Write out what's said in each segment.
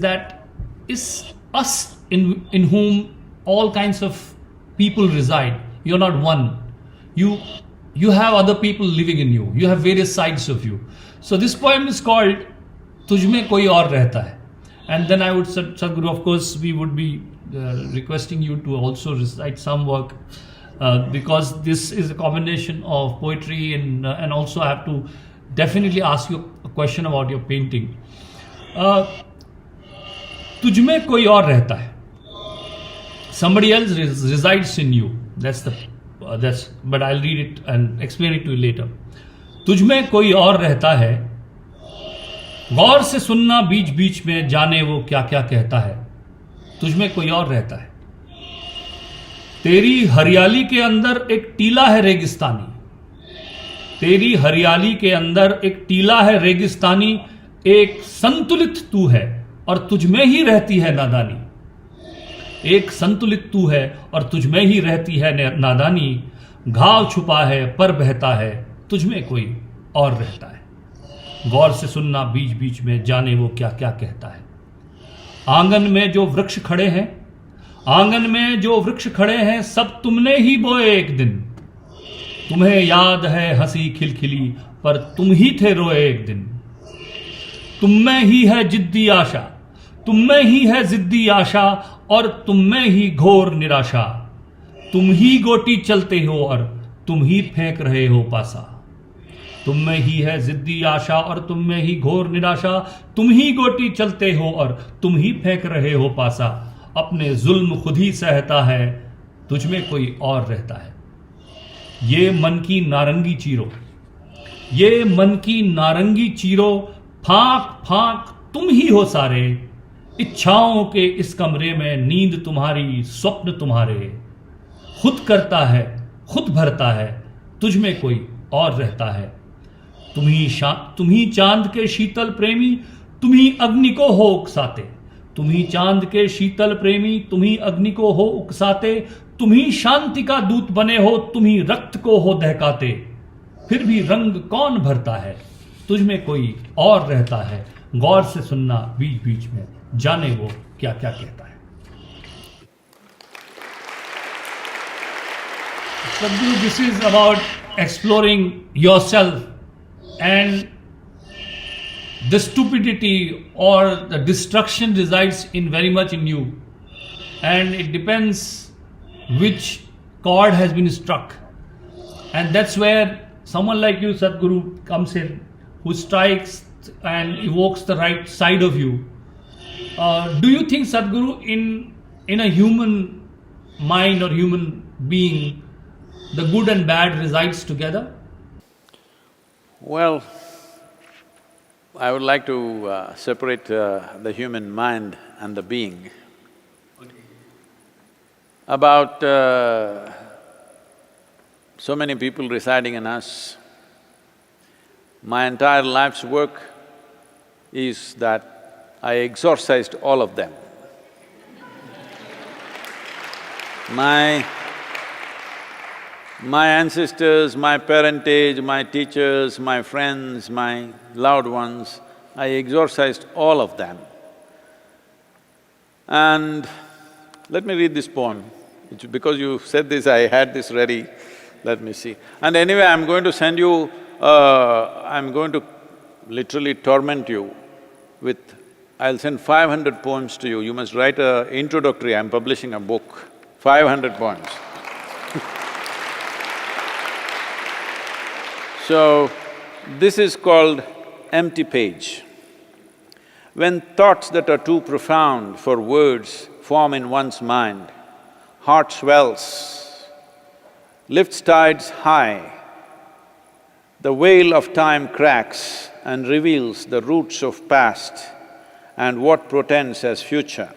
that is us in whom all kinds of people reside. You're not one. You have other people living in you. You have various sides of you. So this poem is called Tujme Koi Aur Rehta Hai. And then I would, Sadhguru, of course, we would be requesting you to also recite some work because this is a combination of poetry and also I have to definitely ask you a question about your painting. Tujme koi aur rehta hai. Somebody else resides in you. But I'll read it and explain it to you later. तुझमें कोई और रहता है, गौर से सुनना बीच बीच में, जाने वो क्या क्या कहता है. तुझमें कोई और रहता है. तेरी हरियाली के अंदर एक टीला है रेगिस्तानी. तेरी हरियाली के अंदर एक टीला है रेगिस्तानी. एक संतुलित तू है और तुझमें ही रहती है नादानी. एक संतुलित तू है और तुझमें ही रहती है नादानी. घाव छुपा है पर बहता है, तुझमें कोई और रहता है. गौर से सुनना बीच बीच में, जाने वो क्या क्या कहता है. आंगन में जो वृक्ष खड़े हैं, आंगन में जो वृक्ष खड़े हैं, सब तुमने ही बोए एक दिन. तुम्हें याद है हंसी खिलखिली, पर तुम ही थे रोए एक दिन. तुम में ही है जिद्दी आशा, तुम में ही है जिद्दी आशा, और तुम में ही घोर निराशा. तुम ही गोटी चलते हो और तुम ही फेंक रहे हो पासा. तुम में ही है जिद्दी आशा और तुम में ही घोर निराशा. तुम ही गोटी चलते हो और तुम ही फेंक रहे हो पासा. अपने जुल्म खुद ही सहता है, तुझमें कोई और रहता है. ये मन की नारंगी चीरो, ये मन की नारंगी चीरो, फांक फांक तुम ही हो सारे. इच्छाओं के इस कमरे में नींद तुम्हारी, स्वप्न तुम्हारे. खुद करता है खुद भरता है, तुझमें कोई और रहता है. तुम ही चांद के शीतल प्रेमी, तुम ही अग्नि को हो उकसाते. तुम ही चांद के शीतल प्रेमी, तुम ही अग्नि को हो उकसाते. तुम ही शांति का दूत बने हो, तुम ही रक्त को हो दहकाते. फिर भी रंग कौन भरता है, तुझमें कोई और रहता है. गौर से सुनना बीच बीच में, जाने वो क्या क्या कहता है. Sadhguru, this is about exploring yourself, and the stupidity or the destruction resides in very much in you, and it depends which chord has been struck, and that's where someone like you, Sadhguru, comes in, who strikes and evokes the right side of you. Do you think, Sadhguru, in a human mind or human being, the good and bad resides together? Well, I would like to separate the human mind and the being. About so many people residing in us, my entire life's work is that I exorcised all of them. My ancestors, my parentage, my teachers, my friends, my loved ones, I exorcised all of them. And let me read this poem. Because you said this, I had this ready, let me see. And anyway, I'm going to send you… I'm going to literally torment you with… I'll send 500 poems to you. You must write a introductory, I'm publishing a book, 500 poems. So, this is called empty page. When thoughts that are too profound for words form in one's mind, heart swells, lifts tides high, the veil of time cracks and reveals the roots of past and what portends as future.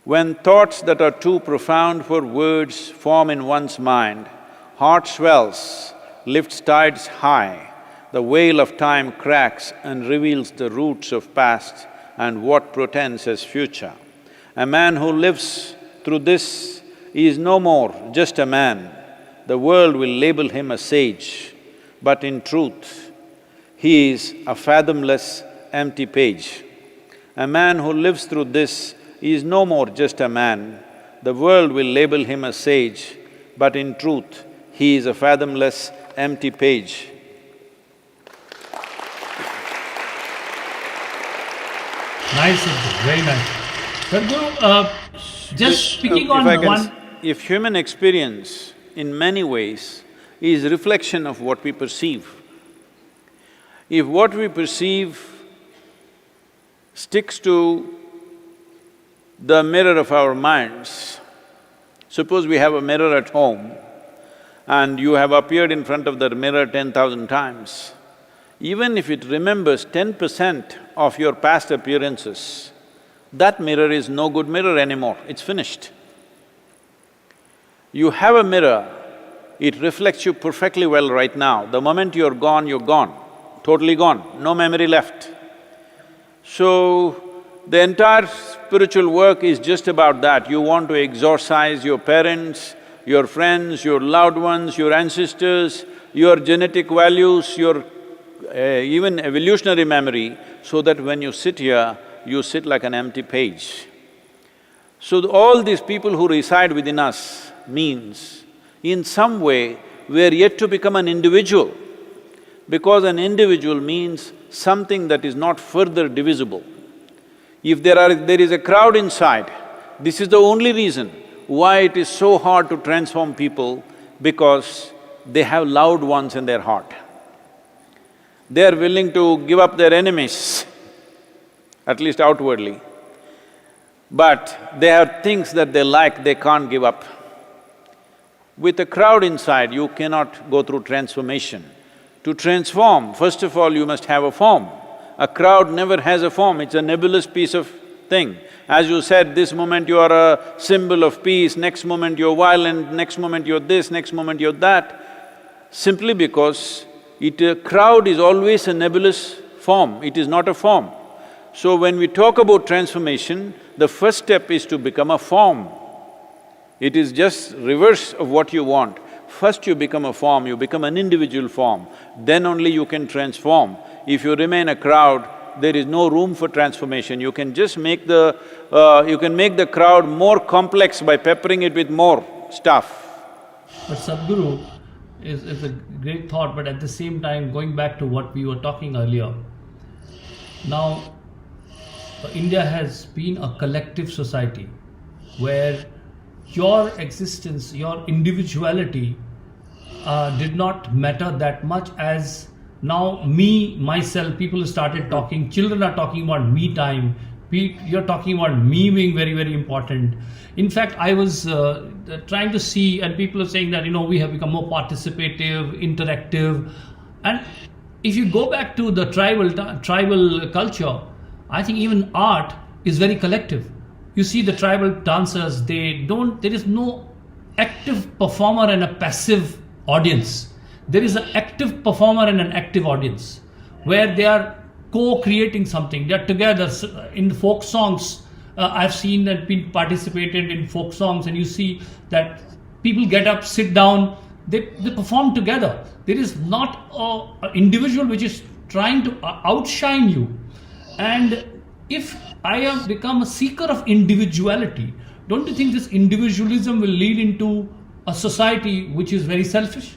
When thoughts that are too profound for words form in one's mind, heart swells, lifts tides high, the veil of time cracks and reveals the roots of past and what portends as future. A man who lives through this is no more just a man. The world will label him a sage, but in truth, he is a fathomless empty page. A man who lives through this is no more just a man. The world will label him a sage, but in truth, he is a fathomless, empty page. Nice, Sadhguru, very nice. Sadhguru, just speaking If on I can one… If human experience in many ways is reflection of what we perceive, if what we perceive sticks to the mirror of our minds, suppose we have a mirror at home and you have appeared in front of the mirror 10,000 times, even if it remembers 10% of your past appearances, that mirror is no good mirror anymore, it's finished. You have a mirror, it reflects you perfectly well right now. The moment you're gone, totally gone, no memory left. So, the entire spiritual work is just about that. You want to exorcise your parents, your friends, your loved ones, your ancestors, your genetic values, your even evolutionary memory, so that when you sit here, you sit like an empty page. So all these people who reside within us means, in some way, we are yet to become an individual, because an individual means something that is not further divisible. If there is a crowd inside, this is the only reason why it is so hard to transform people, because they have loved ones in their heart. They are willing to give up their enemies, at least outwardly. But they have things that they like, they can't give up. With a crowd inside, you cannot go through transformation. To transform, first of all, you must have a form. A crowd never has a form, it's a nebulous piece of thing. As you said, this moment you are a symbol of peace, next moment you're violent, next moment you're this, next moment you're that, simply because a crowd is always a nebulous form, it is not a form. So when we talk about transformation, the first step is to become a form. It is just reverse of what you want. First you become a form, you become an individual form, then only you can transform. If you remain a crowd, there is no room for transformation. You can just make the… you can make the crowd more complex by peppering it with more stuff. But Sadhguru is a great thought, but at the same time, going back to what we were talking earlier, now India has been a collective society where your existence, your individuality did not matter that much as now me, myself, people started talking, children are talking about me time, you're talking about me being very, very important. In fact, I was trying to see, and people are saying that, we have become more participative, interactive. And if you go back to the tribal culture, I think even art is very collective. You see the tribal dancers, there is no active performer and a passive audience. There is an active performer and an active audience, where they are co-creating something, they are together. In folk songs, I've seen and been participated in folk songs, and you see that people get up, sit down, they perform together. There is not an individual which is trying to outshine you. And if I have become a seeker of individuality, don't you think this individualism will lead into a society which is very selfish?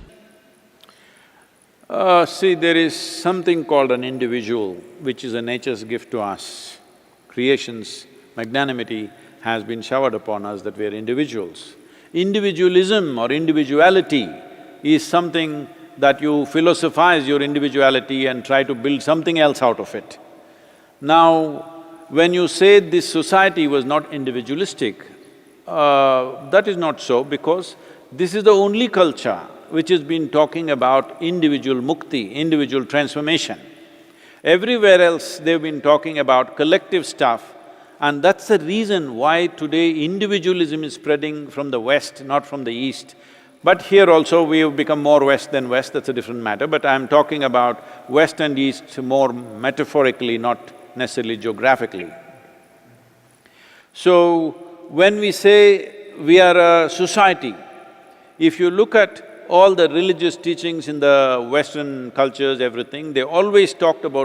See, there is something called an individual, which is a nature's gift to us. Creation's magnanimity has been showered upon us that we are individuals. Individualism or individuality is something that you philosophize your individuality and try to build something else out of it. Now, when you say this society was not individualistic, that is not so, because this is the only culture which has been talking about individual mukti, individual transformation. Everywhere else they've been talking about collective stuff, and that's the reason why today individualism is spreading from the West, not from the East. But here also we have become more West than West, that's a different matter, but I'm talking about West and East more metaphorically, not necessarily geographically. So, when we say we are a society, if you look at all the religious teachings in the Western cultures, everything, they always talked about